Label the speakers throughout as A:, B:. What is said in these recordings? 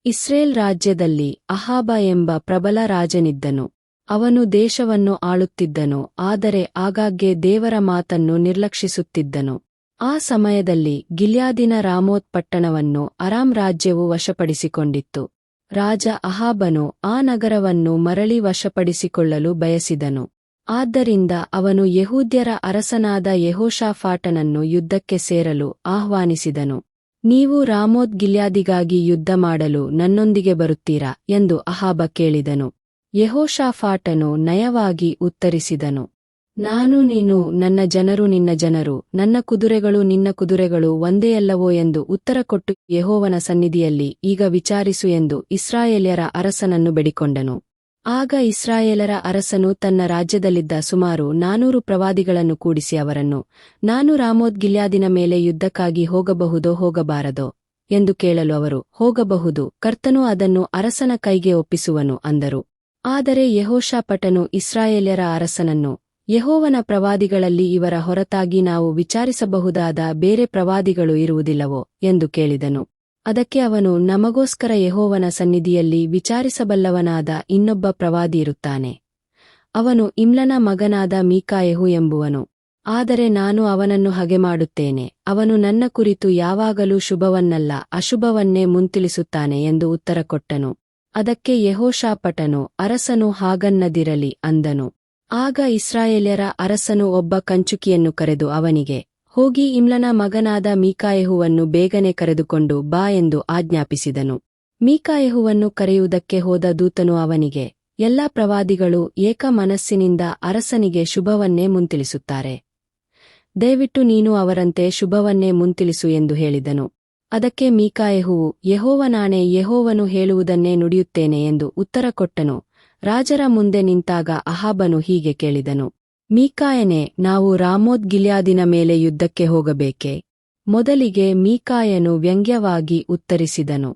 A: Israel ರಾಜ್ಯದಲ್ಲಿ Ahab ಎಂಬ ಪ್ರಬಲ ರಾಜನಿದ್ದನು. ಅವನು ದೇಶವನ್ನು ಆಳುತ್ತಿದ್ದನು, ಆದರೆ ಆಗಾಗ್ಗೆ ದೇವರ ಮಾತನ್ನು ನಿರ್ಲಕ್ಷಿಸುತ್ತಿದ್ದನು. ಆ ಸಮಯದಲ್ಲಿ ಗಿಲ್ಯಾದಿನ ರಾಮೋತ್ ಪಟ್ಟಣವನ್ನು ಅರಾಮ್ ರಾಜ್ಯವು ವಶಪಡಿಸಿಕೊಂಡಿತ್ತು. ರಾಜ ಅಹಾಬನು ಆ ನಗರವನ್ನು ಮರಳಿ ವಶಪಡಿಸಿಕೊಳ್ಳಲು ಬಯಸಿದನು. ಆದ್ದರಿಂದ ಅವನು ಯೆಹೂದ್ಯರ ಅರಸನಾದ ಯೆಹೋಷಾಫಾಟನನ್ನು ಯುದ್ಧಕ್ಕೆ ಸೇರಲು ಆಹ್ವಾನಿಸಿದನು. ನೀವು ರಾಮೋತ್ ಗಿಲ್ಯಾದಿಗಾಗಿ ಯುದ್ಧ ಮಾಡಲು ನನ್ನೊಂದಿಗೆ ಬರುತ್ತೀರಾ ಎಂದು ಅಹಾಬ ಕೇಳಿದನು. ಯೆಹೋಷಾಫಾಟನು ನಯವಾಗಿ ಉತ್ತರಿಸಿದನು, ನಾನು ನೀನು, ನನ್ನ ಜನರು ನಿನ್ನ ಜನರು, ನನ್ನ ಕುದುರೆಗಳು ನಿನ್ನ ಕುದುರೆಗಳು ಒಂದೇಯಲ್ಲವೋ ಎಂದು ಉತ್ತರಕೊಟ್ಟು ಯೆಹೋವನ ಸನ್ನಿಧಿಯಲ್ಲಿ ಈಗ ವಿಚಾರಿಸು ಎಂದು ಇಸ್ರಾಯೇಲ್ಯರ ಅರಸನನ್ನು ಬೇಡಿಕೊಂಡನು. ಆಗ ಇಸ್ರಾಯೇಲರ ಅರಸನು ತನ್ನ ರಾಜ್ಯದಲ್ಲಿದ್ದ ಸುಮಾರು 400 ಪ್ರವಾದಿಗಳನ್ನು ಕೂಡಿಸಿ ಅವರನ್ನು, ನಾನು ರಾಮೋತ್ ಗಿಲ್ಯಾದಿನ ಮೇಲೆ ಯುದ್ಧಕ್ಕಾಗಿ ಹೋಗಬಹುದೋ ಹೋಗಬಾರದೋ ಎಂದು ಕೇಳಲು ಅವರು, ಹೋಗಬಹುದು, ಕರ್ತನು ಅದನ್ನು ಅರಸನ ಕೈಗೆ ಒಪ್ಪಿಸುವನು ಅಂದರು. ಆದರೆ ಯೆಹೋಷಾಫಾಟನು ಇಸ್ರಾಯೇಲ್ಯರ ಅರಸನನ್ನು, ಯೆಹೋವನ ಪ್ರವಾದಿಗಳಲ್ಲಿ ಇವರ ಹೊರತಾಗಿ ನಾವು ವಿಚಾರಿಸಬಹುದಾದ ಬೇರೆ ಪ್ರವಾದಿಗಳು ಇರುವುದಿಲ್ಲವೋ ಎಂದು ಕೇಳಿದನು. ಅದಕ್ಕೆ ಅವನು, ನಮಗೋಸ್ಕರ ಯೆಹೋವನ ಸನ್ನಿಧಿಯಲ್ಲಿ ವಿಚಾರಿಸಬಲ್ಲವನಾದ ಇನ್ನೊಬ್ಬ ಪ್ರವಾದಿಯಿರುತ್ತಾನೆ. ಅವನು ಇಮ್ಲನ ಮಗನಾದ ಮೀಕಾಯೆಹು ಎಂಬುವನು. ಆದರೆ ನಾನು ಅವನನ್ನು ಹಗೆಮಾಡುತ್ತೇನೆ. ಅವನು ನನ್ನ ಕುರಿತು ಯಾವಾಗಲೂ ಶುಭವನ್ನಲ್ಲ ಅಶುಭವನ್ನೇ ಮುಂತಿಳಿಸುತ್ತಾನೆ ಎಂದು ಉತ್ತರಕೊಟ್ಟನು. ಅದಕ್ಕೆ ಯೆಹೋಷಾಫಾಟನು, ಅರಸನು ಹಾಗನ್ನದಿರಲಿ ಅಂದನು. ಆಗ ಇಸ್ರಾಯೇಲ್ಯರ ಅರಸನು ಒಬ್ಬ ಕಂಚುಕಿಯನ್ನು ಕರೆದು ಅವನಿಗೆ, ಹೋಗಿ ಇಮ್ಲನ ಮಗನಾದ ಮೀಕಾಯೆಹುವನ್ನು ಬೇಗನೆ ಕರೆದುಕೊಂಡು ಬಾ ಎಂದು ಆಜ್ಞಾಪಿಸಿದನು. ಮೀಕಾಯೆಹುವನ್ನು ಕರೆಯುವುದಕ್ಕೆ ಹೋದ ದೂತನು ಅವನಿಗೆ, ಎಲ್ಲಾ ಪ್ರವಾದಿಗಳು ಏಕ ಮನಸ್ಸಿನಿಂದ ಅರಸನಿಗೆ ಶುಭವನ್ನೇ ಮುಂತಿಳಿಸುತ್ತಾರೆ. ದಯವಿಟ್ಟು ನೀನು ಅವರಂತೆ ಶುಭವನ್ನೇ ಮುಂತಿಳಿಸು ಎಂದು ಹೇಳಿದನು. ಅದಕ್ಕೆ ಮೀಕಾಯೆಹುವು, ಯೆಹೋವನಾಣೆ, ಯೆಹೋವನು ಹೇಳುವುದನ್ನೇ ನುಡಿಯುತ್ತೇನೆ ಎಂದು ಉತ್ತರಕೊಟ್ಟನು. ರಾಜರ ಮುಂದೆ ನಿಂತಾಗ ಅಹಾಬನು ಹೀಗೆ ಕೇಳಿದನು, ಮೀಕಾಯನೇ, ನಾವು ರಾಮೋತ್ ಗಿಲ್ಯಾದಿನ ಮೇಲೆ ಯುದ್ಧಕ್ಕೆ ಹೋಗಬೇಕೇ? ಮೊದಲಿಗೆ ಮೀಕಾಯನು ವ್ಯಂಗ್ಯವಾಗಿ ಉತ್ತರಿಸಿದನು,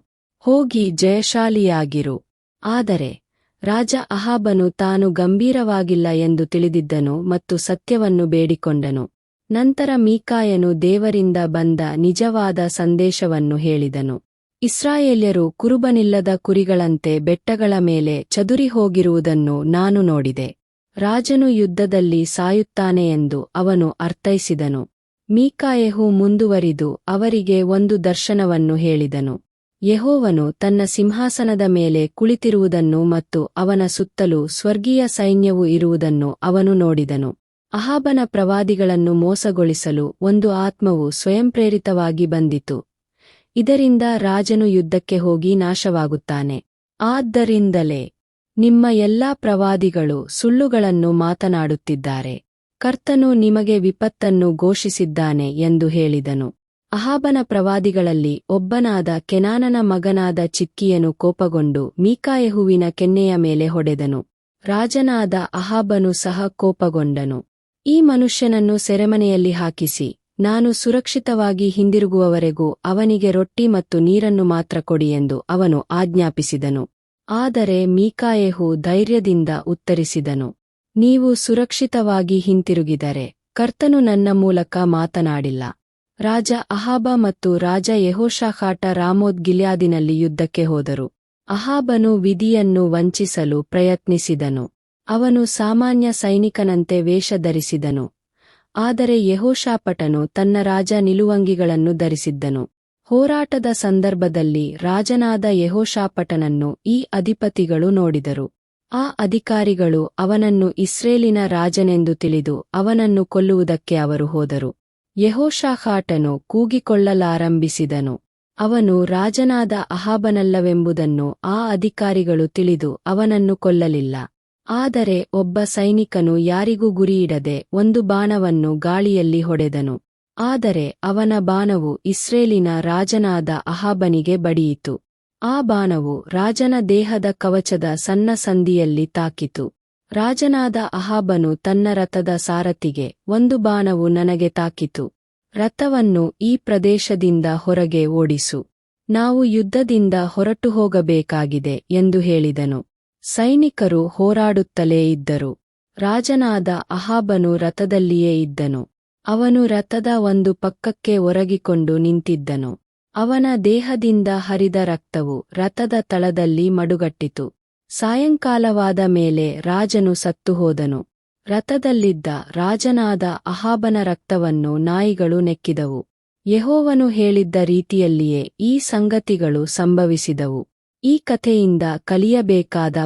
A: ಹೋಗಿ ಜಯಶಾಲಿಯಾಗಿರು. ಆದರೆ ರಾಜ ಅಹಾಬನು ತಾನು ಗಂಭೀರವಾಗಿಲ್ಲ ಎಂದು ತಿಳಿದಿದ್ದನು ಮತ್ತು ಸತ್ಯವನ್ನು ಬೇಡಿಕೊಂಡನು. ನಂತರ ಮೀಕಾಯನು ದೇವರಿಂದ ಬಂದ ನಿಜವಾದ ಸಂದೇಶವನ್ನು ಹೇಳಿದನು. ಇಸ್ರಾಯೇಲ್ಯರು ಕುರುಬನಿಲ್ಲದ ಕುರಿಗಳಂತೆ ಬೆಟ್ಟಗಳ ಮೇಲೆ ಚದುರಿ ಹೋಗಿರುವುದನ್ನು ನಾನು ನೋಡಿದೆ. ರಾಜನು ಯುದ್ಧದಲ್ಲಿ ಸಾಯುತ್ತಾನೆ ಎಂದು ಅವನು ಅರ್ಥೈಸಿದನು. ಮೀಕಾಯೆಹು ಮುಂದುವರಿದು ಅವರಿಗೆ ಒಂದು ದರ್ಶನವನ್ನು ಹೇಳಿದನು. ಯೆಹೋವನು ತನ್ನ ಸಿಂಹಾಸನದ ಮೇಲೆ ಕುಳಿತಿರುವುದನ್ನು ಮತ್ತು ಅವನ ಸುತ್ತಲೂ ಸ್ವರ್ಗೀಯ ಸೈನ್ಯವು ಇರುವುದನ್ನು ಅವನು ನೋಡಿದನು. ಅಹಾಬನ ಪ್ರವಾದಿಗಳನ್ನು ಮೋಸಗೊಳಿಸಲು ಒಂದು ಆತ್ಮವು ಸ್ವಯಂಪ್ರೇರಿತವಾಗಿ ಬಂದಿತು. ಇದರಿಂದ ರಾಜನು ಯುದ್ಧಕ್ಕೆ ಹೋಗಿ ನಾಶವಾಗುತ್ತಾನೆ. ಆದ್ದರಿಂದಲೇ ನಿಮ್ಮ ಎಲ್ಲಾ ಪ್ರವಾದಿಗಳು ಸುಳ್ಳುಗಳನ್ನು ಮಾತನಾಡುತ್ತಿದ್ದಾರೆ. ಕರ್ತನು ನಿಮಗೆ ವಿಪತ್ತನ್ನು ಘೋಷಿಸಿದ್ದಾನೆ ಎಂದು ಹೇಳಿದನು. ಅಹಾಬನ ಪ್ರವಾದಿಗಳಲ್ಲಿ ಒಬ್ಬನಾದ ಕೆನಾನನ ಮಗನಾದ ಚಿದ್ಕೀಯನು ಕೋಪಗೊಂಡು ಮೀಕಾಯೆಹುವಿನ ಕೆನ್ನೆಯ ಮೇಲೆ ಹೊಡೆದನು. ರಾಜನಾದ ಅಹಾಬನು ಸಹ ಕೋಪಗೊಂಡನು. ಈ ಮನುಷ್ಯನನ್ನು ಸೆರೆಮನೆಯಲ್ಲಿ ಹಾಕಿಸಿ, ನಾನು ಸುರಕ್ಷಿತವಾಗಿ ಹಿಂದಿರುಗುವವರೆಗೂ ಅವನಿಗೆ ರೊಟ್ಟಿ ಮತ್ತು ನೀರನ್ನು ಮಾತ್ರ ಕೊಡಿ ಎಂದು ಅವನು ಆಜ್ಞಾಪಿಸಿದನು. ಆದರೆ ಮೀಕಾಯೆಹು ಧೈರ್ಯದಿಂದ ಉತ್ತರಿಸಿದನು, ನೀವು ಸುರಕ್ಷಿತವಾಗಿ ಹಿಂತಿರುಗಿದರೆ ಕರ್ತನು ನನ್ನ ಮೂಲಕ ಮಾತನಾಡಿಲ್ಲ. ರಾಜ ಅಹಾಬ ಮತ್ತು ರಾಜ ಯೆಹೋಷಾಫಾಟ ರಾಮೋತ್ ಗಿಲ್ಯಾದಿನಲ್ಲಿ ಯುದ್ಧಕ್ಕೆ ಹೋದರು. ಅಹಾಬನು ವಿಧಿಯನ್ನು ವಂಚಿಸಲು ಪ್ರಯತ್ನಿಸಿದನು. ಅವನು ಸಾಮಾನ್ಯ ಸೈನಿಕನಂತೆ ವೇಷ ಧರಿಸಿದನು. ಆದರೆ ಯೆಹೋಷಾಫಾಟನು ತನ್ನ ರಾಜ ನಿಲುವಂಗಿಗಳನ್ನು ಧರಿಸಿದ್ದನು. ಹೋರಾಟದ ಸಂದರ್ಭದಲ್ಲಿ ರಾಜನಾದ ಯೆಹೋಷಾಫಾಟನನ್ನು ಈ ಅಧಿಪತಿಗಳು ನೋಡಿದರು. ಆ ಅಧಿಕಾರಿಗಳು ಅವನನ್ನು ಇಸ್ರೇಲಿನ ರಾಜನೆಂದು ತಿಳಿದು ಅವನನ್ನು ಕೊಲ್ಲುವುದಕ್ಕೆ ಅವರು ಹೋದರು. ಯೆಹೋಷಾಫಾಟನು ಕೂಗಿಕೊಳ್ಳಲಾರಂಭಿಸಿದನು, ಅವನು ರಾಜನಾದ ಅಹಾಬನಲ್ಲವೆಂಬುದನ್ನು ಆ ಅಧಿಕಾರಿಗಳು ತಿಳಿದು ಅವನನ್ನು ಕೊಲ್ಲಲಿಲ್ಲ. ಆದರೆ ಒಬ್ಬ ಸೈನಿಕನು ಯಾರಿಗೂ ಗುರಿಯಿಡದೆ ಒಂದು ಬಾಣವನ್ನು ಗಾಳಿಯಲ್ಲಿ ಹೊಡೆದನು. ಆದರೆ ಅವನ ಬಾಣವು ಇಸ್ರೇಲಿನ ರಾಜನಾದ ಅಹಾಬನಿಗೆ ಬಡಿಯಿತು. ಆ ಬಾಣವು ರಾಜನ ದೇಹದ ಕವಚದ ಸಣ್ಣ ಸಂದಿಯಲ್ಲಿ ತಾಕಿತು. ರಾಜನಾದ ಅಹಾಬನು ತನ್ನ ರಥದ ಸಾರಥಿಗೆ, ಒಂದು ಬಾಣವು ನನಗೆ ತಾಕಿತು. ರಥವನ್ನು ಈ ಪ್ರದೇಶದಿಂದ ಹೊರಗೆ ಓಡಿಸು. ನಾವು ಯುದ್ಧದಿಂದ ಹೊರಟು ಹೋಗಬೇಕಾಗಿದೆ ಎಂದು ಹೇಳಿದನು. ಸೈನಿಕರು ಹೋರಾಡುತ್ತಲೇ ಇದ್ದರು. ರಾಜನಾದ ಅಹಾಬನು ರಥದಲ್ಲಿಯೇ ಇದ್ದನು. ಅವನು ರಥದ ಒಂದು ಪಕ್ಕಕ್ಕೆ ಒರಗಿಕೊಂಡು ನಿಂತಿದ್ದನು. ಅವನ ದೇಹದಿಂದ ಹರಿದ ರಕ್ತವು ರಥದ ತಳದಲ್ಲಿ ಮಡುಗಟ್ಟಿತು. ಸಾಯಂಕಾಲವಾದ ಮೇಲೆ ರಾಜನು ಸತ್ತು ಹೋದನು. ರಥದಲ್ಲಿದ್ದ ರಾಜನಾದ ಅಹಾಬನ ರಕ್ತವನ್ನು ನಾಯಿಗಳು ನೆಕ್ಕಿದವು. ಯೆಹೋವನು ಹೇಳಿದ್ದ ರೀತಿಯಲ್ಲಿಯೇ ಈ ಸಂಗತಿಗಳು ಸಂಭವಿಸಿದವು. ಈ ಕಥೆಯಿಂದ ಕಲಿಯಬೇಕಾದ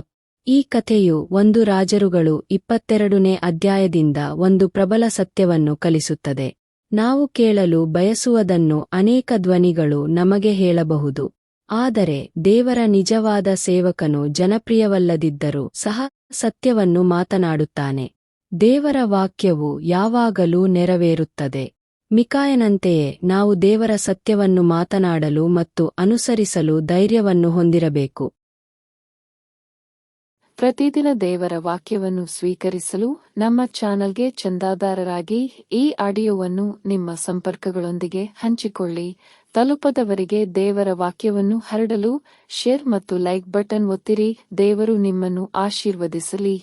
A: ಈ ಕಥೆಯು 1 ರಾಜರುಗಳು 22ನೇ ಅಧ್ಯಾಯದಿಂದ ಒಂದು ಪ್ರಬಲ ಸತ್ಯವನ್ನು ಕಲಿಸುತ್ತದೆ. ನಾವು ಕೇಳಲು ಬಯಸುವುದನ್ನು ಅನೇಕ ಧ್ವನಿಗಳು ನಮಗೆ ಹೇಳಬಹುದು. ಆದರೆ ದೇವರ ನಿಜವಾದ ಸೇವಕನು ಜನಪ್ರಿಯವಲ್ಲದಿದ್ದರೂ ಸಹ ಸತ್ಯವನ್ನು ಮಾತನಾಡುತ್ತಾನೆ. ದೇವರ ವಾಕ್ಯವು ಯಾವಾಗಲೂ ನೆರವೇರುತ್ತದೆ. ಮಿಕಾಯನಂತೆಯೇ ನಾವು ದೇವರ ಸತ್ಯವನ್ನು ಮಾತನಾಡಲು ಮತ್ತು ಅನುಸರಿಸಲು ಧೈರ್ಯವನ್ನು ಹೊಂದಿರಬೇಕು.
B: ಪ್ರತಿದಿನ ದೇವರ ವಾಕ್ಯವನ್ನು ಸ್ವೀಕರಿಸಲು ನಮ್ಮ ಚಾನಲ್ಗೆ ಚಂದಾದಾರರಾಗಿ ಈ ಆಡಿಯೋವನ್ನು ನಿಮ್ಮ ಸಂಪರ್ಕಗಳೊಂದಿಗೆ ಹಂಚಿಕೊಳ್ಳಿ. ತಲುಪದವರಿಗೆ ದೇವರ ವಾಕ್ಯವನ್ನು ಹರಡಲು ಶೇರ್ ಮತ್ತು ಲೈಕ್ ಬಟನ್ ಒತ್ತಿರಿ. ದೇವರು ನಿಮ್ಮನ್ನು ಆಶೀರ್ವದಿಸಲಿ.